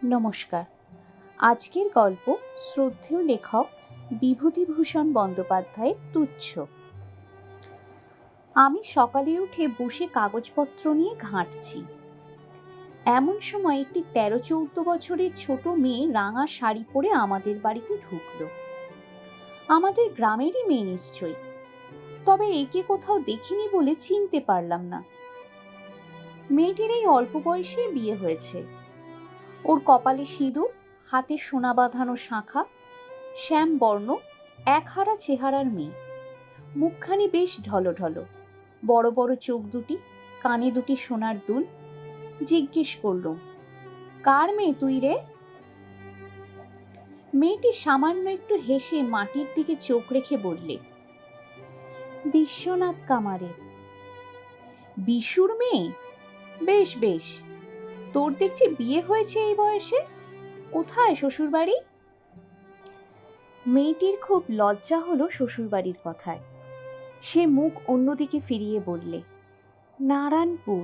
নমস্কার। আজকের গল্প শ্রদ্ধেয় লেখক বিভূতিভূষণ বন্দ্যোপাধ্যায়ের তুচ্ছ। আমি সকালে উঠে বসে কাগজপত্র নিয়ে ঘাঁটছি। এমন সময় একটি 13-14 বছরের ছোট মেয়ে রাঙা শাড়ি পরে আমাদের বাড়িতে ঢুকলো। আমাদের গ্রামেরই মেয়ে নিশ্চয়ই, তবে একে কোথাও দেখিনি বলে চিনতে পারলাম না। মেয়েটির এই অল্প বয়সেই বিয়ে হয়েছে। ওর কপালে সিঁদুর, হাতে সোনা বাঁধানো শাঁখা, শ্যামবর্ণ একহারা চেহারার মেয়ে। মুখখানি বেশ ঢলঢল, বড় বড় চোখ দুটি, কানে দুটি সোনার দুল। জিজ্ঞেস করলুম, কার মেয়ে তুই রে? মেয়েটি সামান্য একটু হেসে মাটির দিকে চোখ রেখে বললে, বিশ্বনাথ কামারের। বিশুর মেয়ে? বেশ বেশ, তোর দেখছি বিয়ে হয়েছে এই বয়সে। কোথায় শ্বশুরবাড়ি? মেয়েটির খুব লজ্জা হলো শ্বশুরবাড়ির কথায়। সে মুখ অন্যদিকে ফিরিয়ে বললে, নারায়ণপুর।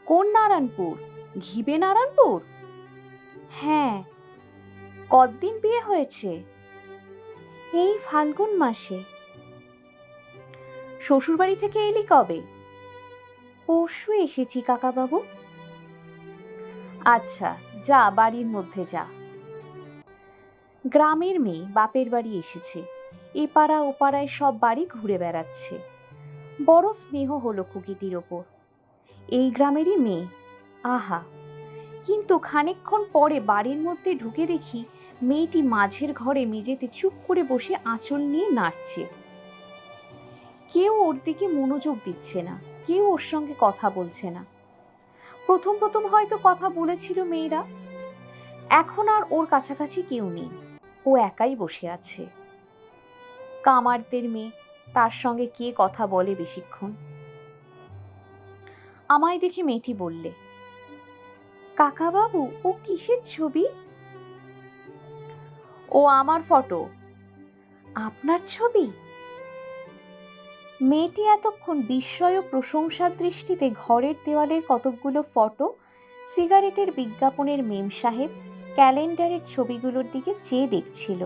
কোন নারায়ণপুর? ঘিবে নারায়ণপুর? হ্যাঁ। কতদিন বিয়ে হয়েছে? এই ফাল্গুন মাসে। শ্বশুরবাড়ি থেকে এলি কবে? পরশু এসেছি কাকাবাবু। আচ্ছা, যা বাড়ির মধ্যে যা। গ্রামের মেয়ে বাপের বাড়ি এসেছে, এ পাড়া ও পাড়ায় সব বাড়ি ঘুরে বেড়াচ্ছে। বড় স্নেহ হলো খুকিটির ওপর। এই গ্রামেরই মেয়ে, আহা! কিন্তু খানিকক্ষণ পরে বাড়ির মধ্যে ঢুকে দেখি মেয়েটি মাঝের ঘরে মেঝেতে চুপ করে বসে আঁচল নিয়ে নাচছে। কেউ ওর দিকে মনোযোগ দিচ্ছে না, কেউ ওর সঙ্গে কথা বলছে না। প্রথম প্রথম হয়তো কথা বলেছিল মেয়েরা, এখন আর ওর কাছাকাছি কেউ নেই। ও একাই বসে আছে। কামারদের মেয়ে, তার সঙ্গে কে কথা বলে বেশিক্ষণ? আমায় দেখে মেয়েটি বললে, কাকাবাবু, ও কিসের ছবি? ও আমার ফটো। আপনার ছবি? মেয়েটি এতক্ষণ বিস্ময় ও প্রশংসার দৃষ্টিতে ঘরের দেওয়ালের কতকগুলো ফটো, সিগারেটের বিজ্ঞাপনের মেম সাহেব, ক্যালেন্ডারের ছবিগুলোর দিকে চেয়ে দেখছিল।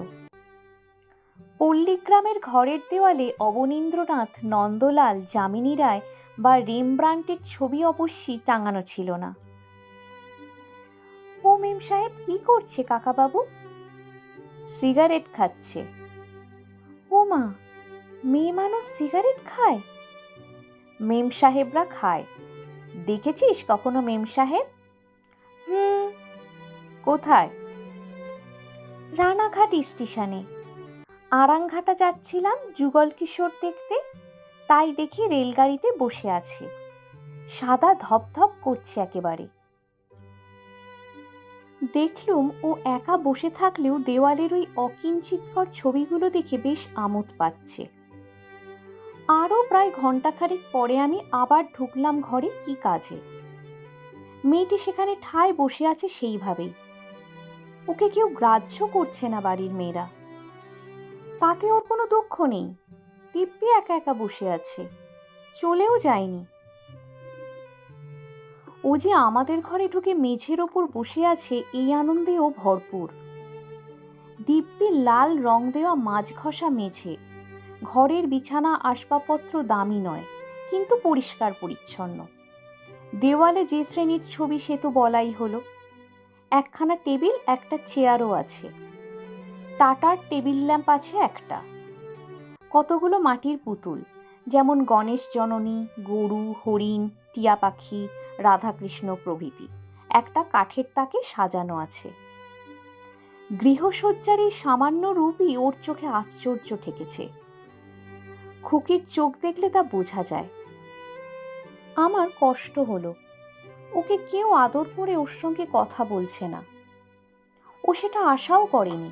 পল্লীগ্রামের ঘরের দেওয়ালে অবনীন্দ্রনাথ, নন্দলাল, যামিনী রায় বা রেমব্রান্টের ছবি অবশ্যই টাঙানো ছিল না। ও মেম সাহেব কি করছে কাকাবাবু? সিগারেট খাচ্ছে। ও মা, মেয়ে মানুষ সিগারেট খায়? মেম সাহেবরা খায়। দেখেছিস কখনো মেম সাহেব? কোথায়? রানাঘাট স্টেশনে। আরাংঘাটা যাচ্ছিলাম যুগল কিশোর দেখতে, তাই দেখি রেলগাড়িতে বসে আছে। সাদা ধপধপ করছে একেবারে। দেখলুম ও একা বসে থাকলেও দেওয়ালের ওই অকিঞ্চিৎকর ছবিগুলো দেখে বেশ আমোদ পাচ্ছে। আরও প্রায় ঘণ্টাখানেক পরে আমি আবার ঢুকলাম ঘরে কি কাজে। মেয়েটি সেখানে ঠায় বসে আছে সেইভাবেই। ওকে কেউ গ্রাহ্য করছে না বাড়ির মেয়েরা। তাতে ওর কোনো দুঃখ নেই, দিব্যি একা একা বসে আছে, চলেও যায়নি। ও যে আমাদের ঘরে ঢুকে মেঝের ওপর বসে আছে এই আনন্দে ও ভরপুর। দিব্যি লাল রং দেওয়া মাঝ ঘষা মেঝে, ঘরের বিছানা আসবাবপত্র দামি নয়, কিন্তু পরিষ্কার পরিচ্ছন্ন। দেওয়ালে যে শ্রেণীর ছবি সে তো বলাই হলো। একখানা টেবিল, একটা চেয়ারও আছে। টাটার টেবিল ল্যাম্প আছে একটা। কতগুলো মাটির পুতুল, যেমন গণেশ জননী, গরু, হরিণ, টিয়া পাখি, রাধাকৃষ্ণ প্রভৃতি একটা কাঠের তাকে সাজানো আছে। গৃহসজ্জার এই সামান্য রূপই ওর চোখে আশ্চর্য ঠেকেছে। খুকির চোখ দেখলে তা বোঝা যায়। আমার কষ্ট হলো, ওকে কেউ আদর করে ওর সঙ্গে কথা বলছে না। ও সেটা আশাও করেনি।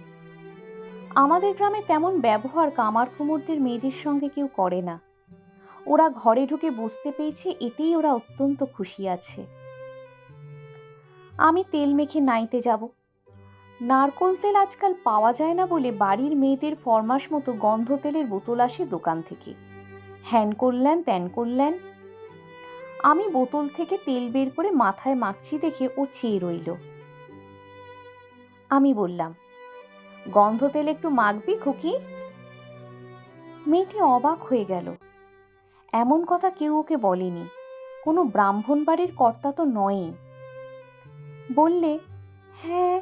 আমাদের গ্রামে তেমন ব্যবহার কামার কুমোরদের মেয়েদের সঙ্গে কেউ করে না। ওরা ঘরে ঢুকে বসতে পেয়েছে, এতেই ওরা অত্যন্ত খুশি আছে। আমি তেল মেখে নাইতে যাব। নারকোল তেল আজকাল পাওয়া যায় না বলে বাড়ির মেয়েদের ফরমাস মতো গন্ধ তেলের বোতল আসে দোকান থেকে। হ্যান করলেন ত্যান করলেন। আমি বোতল থেকে তেল বের করে মাথায় মাখছি দেখে ও চেয়ে রইল। আমি বললাম, গন্ধ তেল একটু মাখবি খুকি? মেয়েটি অবাক হয়ে গেল। এমন কথা কেউ ওকে বলেনি, কোনো ব্রাহ্মণ বাড়ির কর্তা তো নয়। বললে, হ্যাঁ।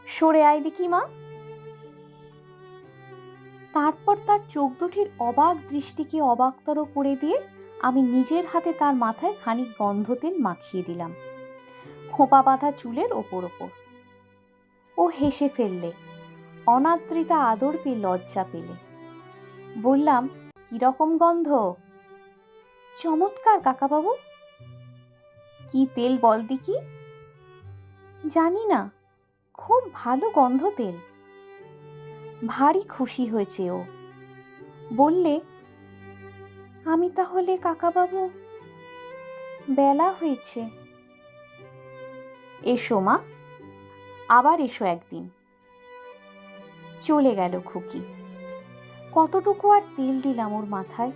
সরে আয় দেখি মা। তারপর তার চোখ দুটির অবাক দৃষ্টিকে অবাকতর করে দিয়ে আমি নিজের হাতে তার মাথায় খানিক গন্ধ তেল মাখিয়ে দিলাম, খোঁপা বাঁধা চুলের ওপর। ও হেসে ফেললে, অনাদৃতা আদর পেয়ে লজ্জা পেলে। বললাম, কিরকম গন্ধ? চমৎকার কাকাবাবু। কি তেল বল দেখি? জানি না, খুব ভালো গন্ধ তেল। ভারী খুশি হয়েছে ও। বললে, আমি তাহলে কাকাবাবু? বেলা হয়েছে। এসো মা, আবার এসো একদিন। চলে গেল খুকি। কতটুকু আর তেল দিলাম ওর মাথায়।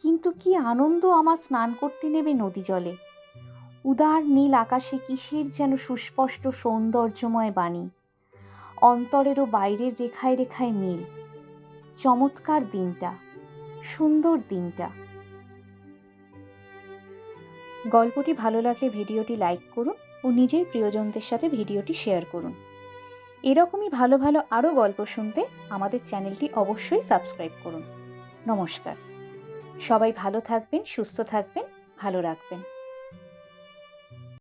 কিন্তু কি আনন্দ আমার স্নান করতে নেবে নদী জলে। উদার নীল আকাশে কিসের যেন সুস্পষ্ট সৌন্দর্যময় বাণী, অন্তরেরও বাইরের রেখায় রেখায় মিল। চমৎকার দিনটা, সুন্দর দিনটা। গল্পটি ভালো লাগলে ভিডিওটি লাইক করুন ও নিজের প্রিয়জনদের সাথে ভিডিওটি শেয়ার করুন। এরকমই ভালো ভালো আরও গল্প শুনতে আমাদের চ্যানেলটি অবশ্যই সাবস্ক্রাইব করুন। নমস্কার। সবাই ভালো থাকবেন, সুস্থ থাকবেন, ভালো রাখবেন।